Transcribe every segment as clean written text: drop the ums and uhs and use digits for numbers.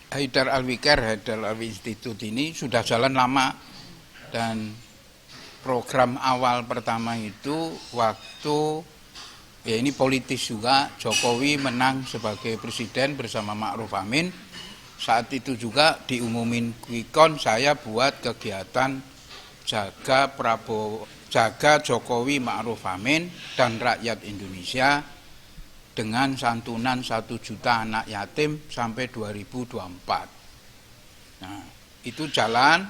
Haidar Alwi Care, Haidar Alwi Institute ini sudah jalan lama, dan program awal pertama itu waktu ya ini politis juga, Jokowi menang sebagai presiden bersama Ma'ruf Amin. Saat itu juga diumumin Quickcon, saya buat kegiatan jaga Jokowi Ma'ruf Amin dan rakyat Indonesia dengan santunan 1 juta anak yatim sampai 2024. Nah, itu jalan,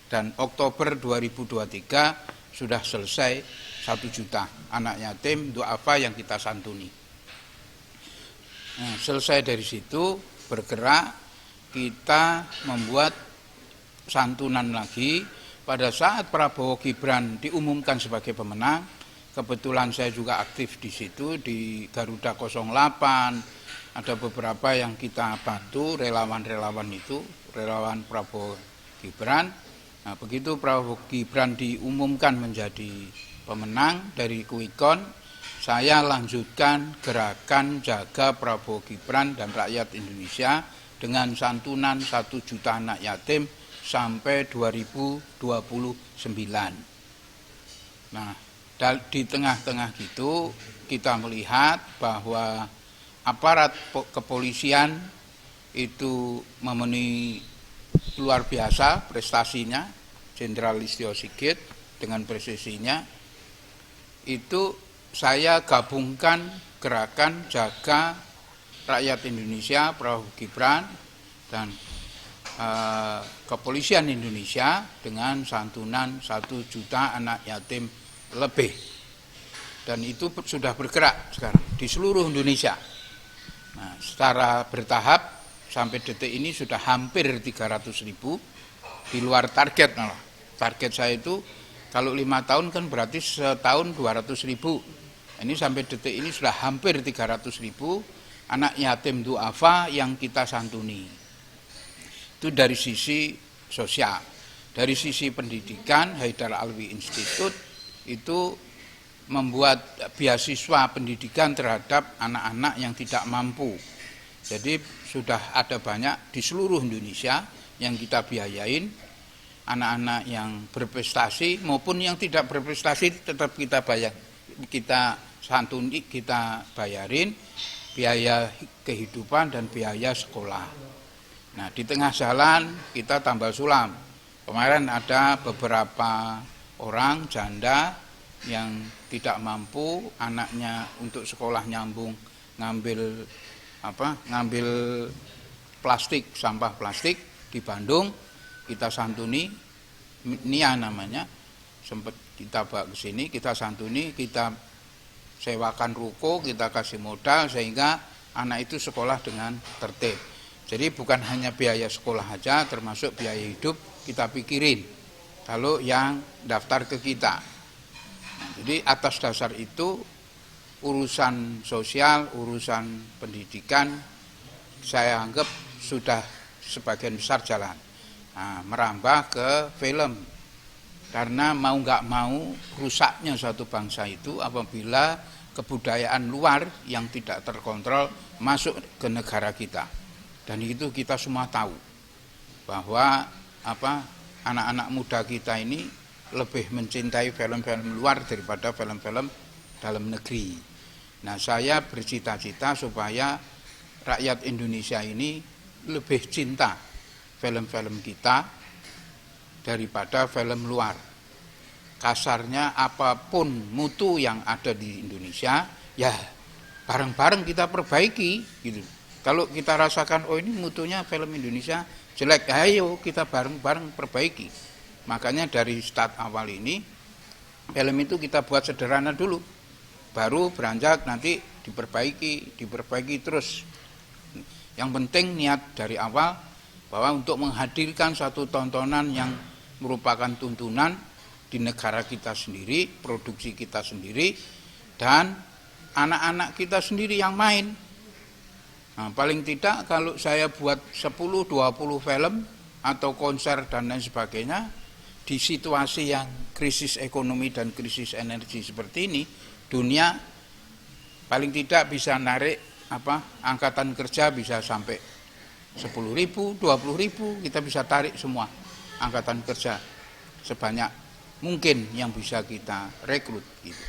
dan Oktober 2023 sudah selesai 1 juta anak yatim duafa yang kita santuni. Nah, selesai dari situ bergerak, kita membuat santunan lagi. Pada saat Prabowo Gibran diumumkan sebagai pemenang, kebetulan saya juga aktif di situ, di Garuda 08, ada beberapa yang kita bantu, relawan-relawan itu, relawan Prabowo Gibran. Nah, begitu Prabowo Gibran diumumkan menjadi pemenang dari Quickcon, saya lanjutkan gerakan jaga Prabowo Gibran dan rakyat Indonesia dengan santunan 1 juta anak yatim sampai 2029. Nah, di tengah-tengah gitu kita melihat bahwa aparat kepolisian itu memenuhi luar biasa prestasinya, Jenderal Listio Sigit dengan presisinya. Itu saya gabungkan gerakan jaga rakyat Indonesia, Prabowo Gibran, dan kepolisian Indonesia dengan santunan 1 juta anak yatim lebih. Dan itu sudah bergerak sekarang di seluruh Indonesia. Nah, secara bertahap sampai detik ini sudah hampir 300.000, di luar target malah. Target saya itu kalau 5 tahun kan berarti setahun 200.000. Ini sampai detik ini sudah hampir 300.000 anak yatim duafa yang kita santuni. Itu dari sisi sosial. Dari sisi pendidikan, Haidar Alwi Institute itu membuat beasiswa pendidikan terhadap anak-anak yang tidak mampu. Jadi sudah ada banyak di seluruh Indonesia yang kita biayain, anak-anak yang berprestasi maupun yang tidak berprestasi tetap kita bayar, kita santuni, kita bayarin biaya kehidupan dan biaya sekolah. Nah, di tengah jalan kita tambal sulam. Kemarin ada beberapa orang janda yang tidak mampu, anaknya untuk sekolah nyambung ngambil plastik, sampah plastik di Bandung, kita santuni, Nia namanya, sempat kita bawa ke sini, kita santuni, kita sewakan ruko, kita kasih modal sehingga anak itu sekolah dengan tertib. Jadi bukan hanya biaya sekolah aja, termasuk biaya hidup kita pikirin kalau yang daftar ke kita. Nah, jadi atas dasar itu urusan sosial, urusan pendidikan saya anggap sudah sebagian besar jalan. Nah, merambah ke film, karena mau nggak mau rusaknya suatu bangsa itu apabila kebudayaan luar yang tidak terkontrol masuk ke negara kita. Dan itu kita semua tahu bahwa anak-anak muda kita ini lebih mencintai film-film luar daripada film-film dalam negeri. Nah, saya bercita-cita supaya rakyat Indonesia ini lebih cinta film-film kita daripada film luar. Kasarnya apapun mutu yang ada di Indonesia, ya bareng-bareng kita perbaiki gitu. Kalau kita rasakan, oh ini mutunya film Indonesia jelek, ayo kita bareng-bareng perbaiki. Makanya dari start awal ini, film itu kita buat sederhana dulu, baru beranjak nanti diperbaiki terus. Yang penting niat dari awal, bahwa untuk menghadirkan satu tontonan yang merupakan tuntunan di negara kita sendiri, produksi kita sendiri, dan anak-anak kita sendiri yang main. Nah, paling tidak kalau saya buat 10-20 film atau konser dan lain sebagainya, di situasi yang krisis ekonomi dan krisis energi seperti ini, dunia paling tidak bisa narik angkatan kerja bisa sampai 10.000, 20.000 kita bisa tarik semua angkatan kerja sebanyak mungkin yang bisa kita rekrut gitu.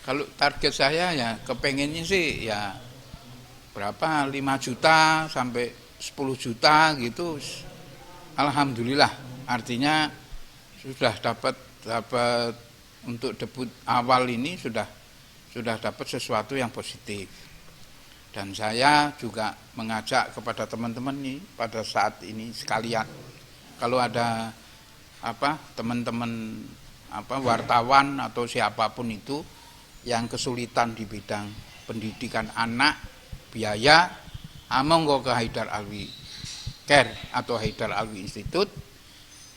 Kalau target saya ya kepengennya sih ya berapa 5 juta sampai 10 juta gitu. Alhamdulillah, artinya sudah dapat untuk debut awal ini sudah dapat sesuatu yang positif. Dan saya juga mengajak kepada teman-teman nih pada saat ini sekalian, kalau ada teman-teman wartawan atau siapapun itu yang kesulitan di bidang pendidikan anak, biaya, monggo ke Haidar Alwi Care atau Haidar Alwi Institute.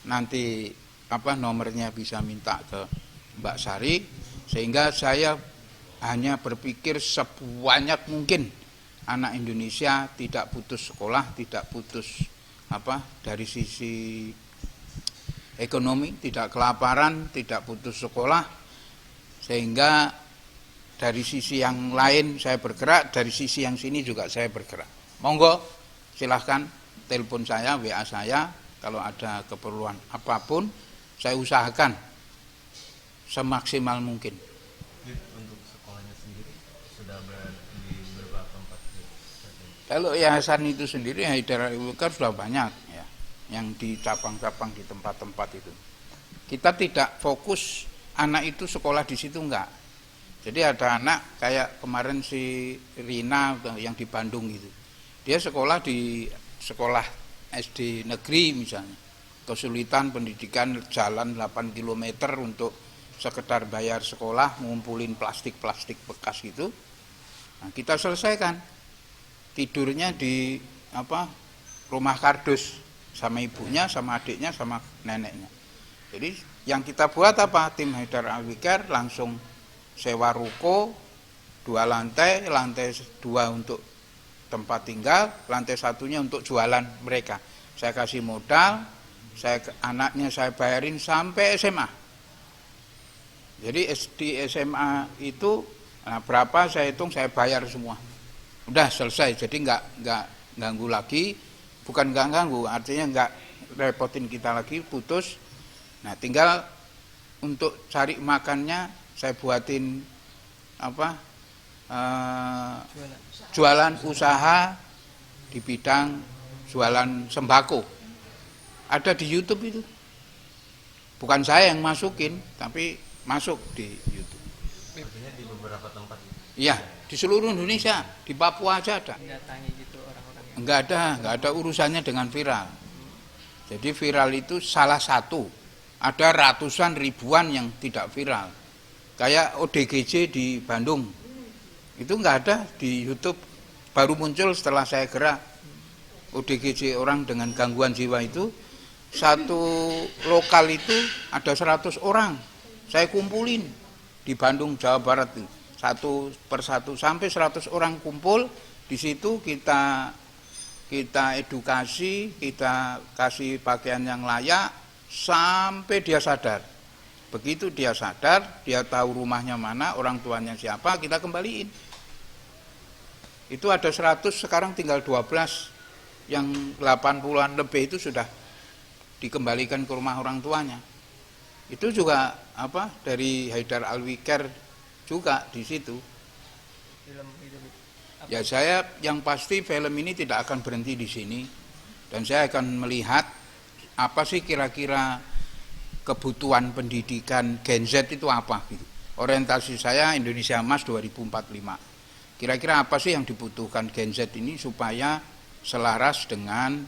Nanti nomornya bisa minta ke Mbak Sari, sehingga saya hanya berpikir sebanyak mungkin anak Indonesia tidak putus sekolah, tidak putus dari sisi ekonomi, tidak kelaparan, tidak putus sekolah, sehingga dari sisi yang lain saya bergerak, dari sisi yang sini juga saya bergerak. Monggo silahkan telepon saya, WA saya, kalau ada keperluan apapun saya usahakan semaksimal mungkin. Untuk sekolahnya sendiri sudah berada di beberapa tempat? Kalau yayasan itu sendiri, Haidar Alwi Care sudah banyak ya, yang di cabang-cabang di tempat-tempat itu. Kita tidak fokus anak itu sekolah di situ, enggak. Jadi ada anak kayak kemarin si Rina yang di Bandung gitu. Dia sekolah di sekolah SD negeri misalnya. Kesulitan pendidikan, jalan 8 km untuk sekedar bayar sekolah, ngumpulin plastik-plastik bekas gitu. Nah, kita selesaikan. Tidurnya di rumah kardus sama ibunya, sama adiknya, sama neneknya. Jadi yang kita buat tim Haidar Alwi Care langsung sewa ruko 2 lantai, lantai 2 untuk tempat tinggal, lantai 1-nya untuk jualan mereka. Saya kasih modal, anaknya saya bayarin sampai SMA. Jadi di SMA itu berapa saya hitung, saya bayar semua. Udah selesai, jadi nggak ganggu lagi, bukan nggak ganggu, artinya nggak repotin kita lagi, putus. Nah, tinggal untuk cari makannya saya buatin jualan usaha di bidang jualan sembako. Ada di YouTube itu. Bukan saya yang masukin, tapi masuk di YouTube. Artinya di beberapa tempat? Iya, di seluruh Indonesia, di Papua aja ada. Mendatangi gitu orang-orang yang... Enggak ada urusannya dengan viral. Jadi viral itu salah satu. Ada ratusan ribuan yang tidak viral. Kayak ODGJ di Bandung. Itu enggak ada di YouTube. Baru muncul setelah saya gerak. ODGJ orang dengan gangguan jiwa itu, satu lokal itu ada 100 orang. Saya kumpulin di Bandung, Jawa Barat itu. Satu persatu sampai 100 orang kumpul di situ, kita edukasi, kita kasih pakaian yang layak sampai dia sadar. Begitu dia sadar, dia tahu rumahnya mana, orang tuanya siapa, kita kembaliin. Itu ada 100, sekarang tinggal 12, yang 80-an lebih itu sudah dikembalikan ke rumah orang tuanya. Itu juga dari Haidar Alwi Care juga di situ. Film itu. Ya, saya yang pasti film ini tidak akan berhenti di sini, dan saya akan melihat apa sih kira-kira kebutuhan pendidikan Gen Z itu apa gitu. Orientasi saya Indonesia Emas 2045. Kira-kira apa sih yang dibutuhkan Gen Z ini supaya selaras dengan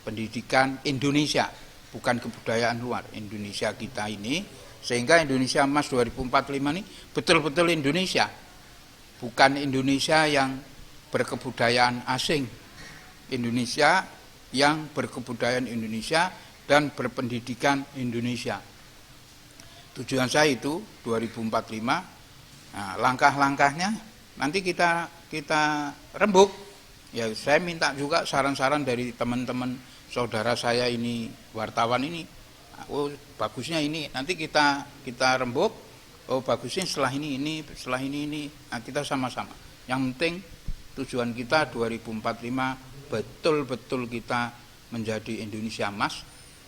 pendidikan Indonesia, bukan kebudayaan luar, Indonesia kita ini. Sehingga Indonesia Emas 2045 ini betul-betul Indonesia. Bukan Indonesia yang berkebudayaan asing. Indonesia yang berkebudayaan Indonesia dan berpendidikan Indonesia. Tujuan saya itu 2045. Nah, langkah-langkahnya nanti kita rembuk. Ya, saya minta juga saran-saran dari teman-teman saudara saya ini, wartawan ini. Oh, bagusnya ini, nanti kita rembuk. Oh, bagusnya setelah ini, setelah ini. Nah, kita sama-sama. Yang penting tujuan kita 2045 betul-betul kita menjadi Indonesia emas,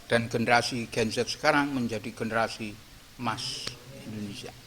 dan generasi Gen Z sekarang menjadi generasi emas Indonesia.